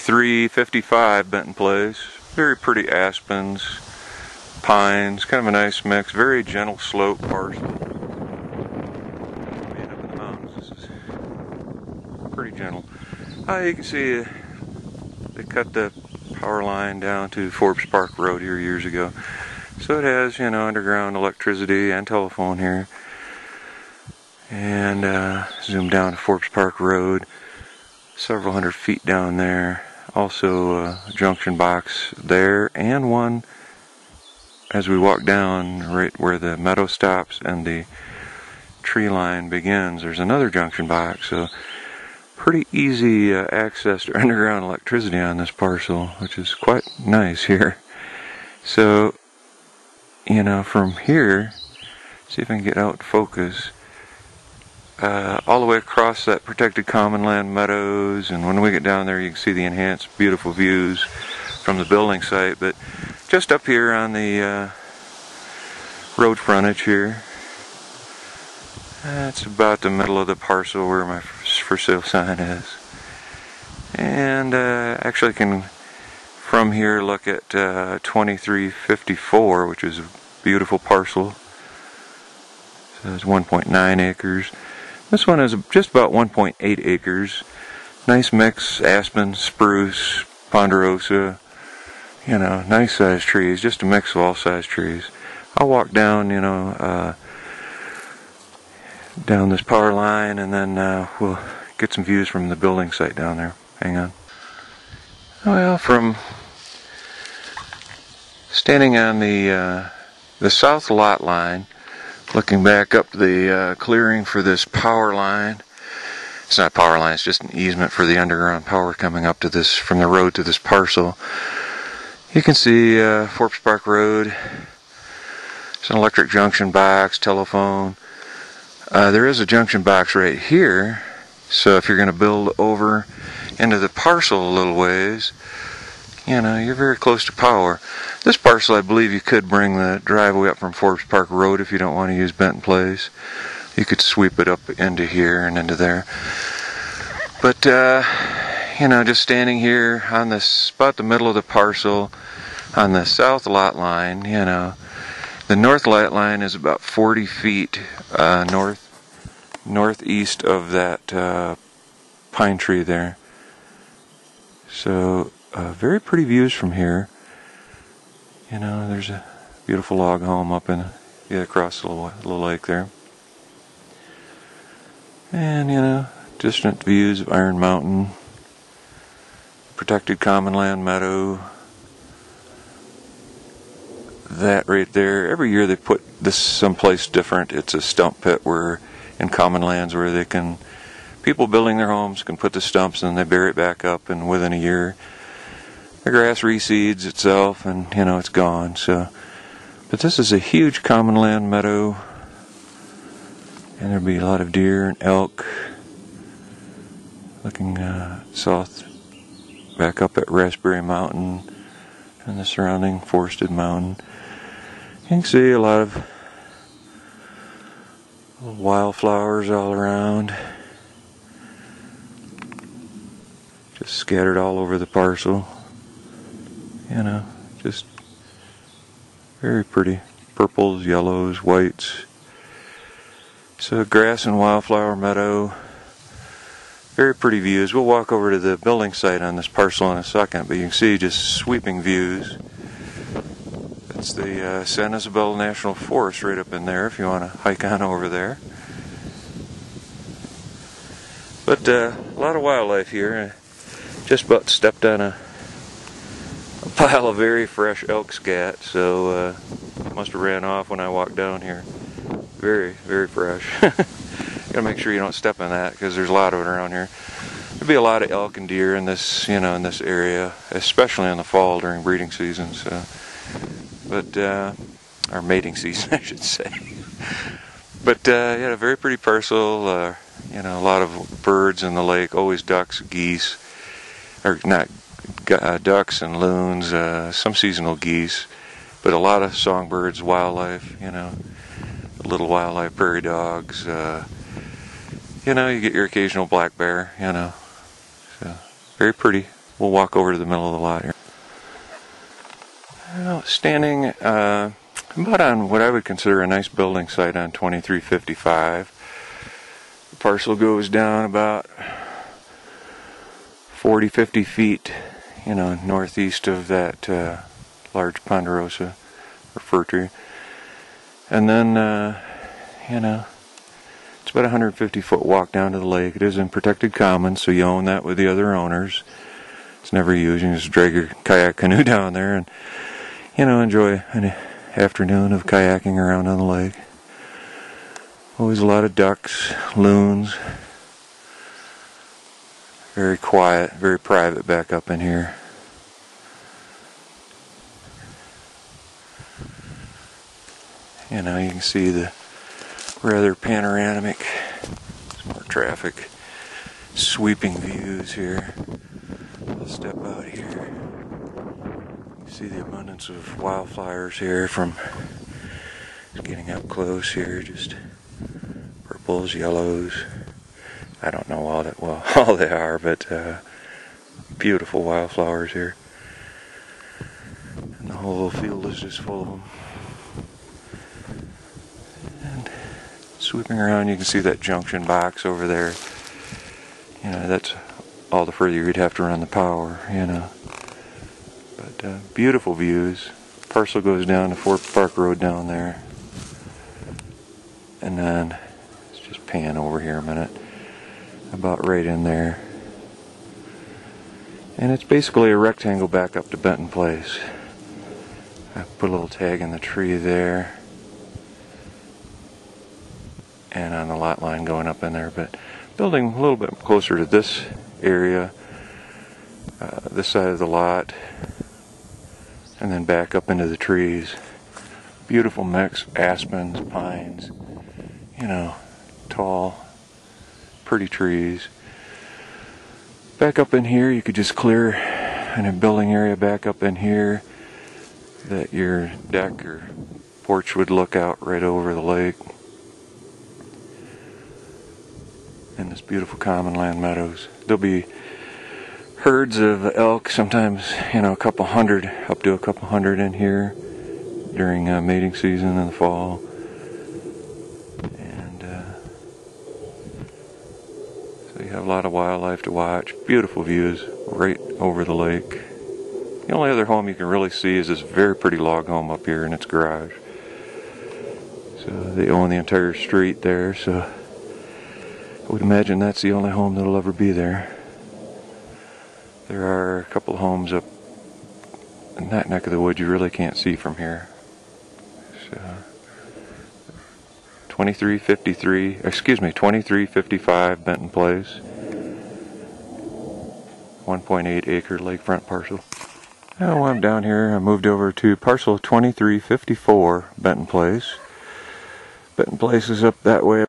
2355 Benton Place. Very pretty aspens, pines, kind of a nice mix. Very gentle slope parcel. Man, up in the mountains, this is pretty gentle. You can see they cut the power line down to Forbes Park Road here years ago. So it has, you know, underground electricity and telephone here. And zoom down to Forbes Park Road, several hundred feet down there. Also a junction box there, and one as we walk down right where the meadow stops and the tree line begins. There's another junction box, so pretty easy access to underground electricity on this parcel, which is quite nice here. So, you know, from here, see if I can get out focus. All the way across that protected common land meadows, and when we get down there you can see the enhanced beautiful views from the building site. But just up here on the road frontage here, that's about the middle of the parcel where my for sale sign is. And actually can from here look at 2354, which is a beautiful parcel. So it's 1.9 acres. This one is just about 1.8 acres. Nice mix, aspen, spruce, ponderosa. You know, nice sized trees, just a mix of all size trees. I'll walk down, you know, down this power line, and then we'll get some views from the building site down there. Hang on. Well, from standing on the south lot line, looking back up the clearing for this power line. It's not a power line, it's just an easement for the underground power coming up to this, from the road to this parcel. You can see Forbes Park Road. It's an electric junction box, telephone. There is a junction box right here, so if you're going to build over into the parcel a little ways, you know, you're very close to power. This parcel, I believe you could bring the driveway up from Forbes Park Road if you don't want to use Benton Place. You could sweep it up into here and into there. But, you know, just standing here on this, about the middle of the parcel, on the south lot line, you know, the north lot line is about 40 feet northeast of that pine tree there. So, very pretty views from here. You know, there's a beautiful log home up in across the little lake there. And, you know, distant views of Iron Mountain, protected common land meadow. That right there, every year they put this someplace different. It's a stump pit where, in common lands, where they can, people building their homes can put the stumps and they bury it back up, and within a year the grass reseeds itself and, you know, it's gone. So, but this is a huge common land meadow, and there'll be a lot of deer and elk. Looking south back up at Raspberry Mountain and the surrounding forested mountain, you can see a lot of wildflowers all around, just scattered all over the parcel. You know, just very pretty. Purples, yellows, whites. So grass and wildflower meadow. Very pretty views. We'll walk over to the building site on this parcel in a second, but you can see just sweeping views. That's the San Isabel National Forests right up in there if you want to hike on over there. But a lot of wildlife here. I just about stepped on a pile of very fresh elk scat, so must have ran off when I walked down here. Very, very fresh. Gotta make sure you don't step in that, because there's a lot of it around here. There'll be a lot of elk and deer in this, you know, in this area, especially in the fall during breeding season. So, but or mating season, I should say. But yeah, a very pretty parcel. You know, a lot of birds in the lake. Always ducks, geese, or not. Ducks and loons, some seasonal geese, but a lot of songbirds, wildlife, you know, little wildlife, prairie dogs, you know, you get your occasional black bear, you know, so very pretty we'll walk over to the middle of the lot here. Well, standing about on what I would consider a nice building site on 2355. The parcel goes down about 40-50 feet, northeast of that large ponderosa or fir tree. And then, it's about a 150-foot walk down to the lake. It is in protected commons, so you own that with the other owners. It's never used. You just drag your kayak canoe down there and, enjoy an afternoon of kayaking around on the lake. Always a lot of ducks, loons. Very quiet, very private back up in here. You can see the rather panoramic, some more traffic, sweeping views here. I'll step out here. You see the abundance of wildflowers here from getting up close here, just purples, yellows. I don't know all they are, but beautiful wildflowers here. And the whole field is just full of them. And sweeping around, you can see that junction box over there. That's all the further you'd have to run the power, But beautiful views. Parcel goes down to Fort Park Road down there. And then, let's just pan over here a minute. About right in there. And it's basically a rectangle back up to Benton Place. I put a little tag in the tree there. And on the lot line going up in there, but building a little bit closer to this area, this side of the lot, and then back up into the trees. Beautiful mix, aspens, pines, tall, pretty trees. Back up in here, you could just clear in a building area back up in here that your deck or porch would look out right over the lake. And this beautiful common land meadows. There'll be herds of elk, sometimes a couple hundred, up to a couple hundred in here during mating season in the fall. And so you have a lot of wildlife to watch. Beautiful views right over the lake. The only other home you can really see is this very pretty log home up here in its garage. So they own the entire street there, so I would imagine that's the only home that'll ever be there. There are a couple of homes up in that neck of the woods you really can't see from here. So 2355 Benton Place. 1.8 acre lakefront parcel. Now while I'm down here, I moved over to parcel 2354 Benton Place. Benton Place is up that way.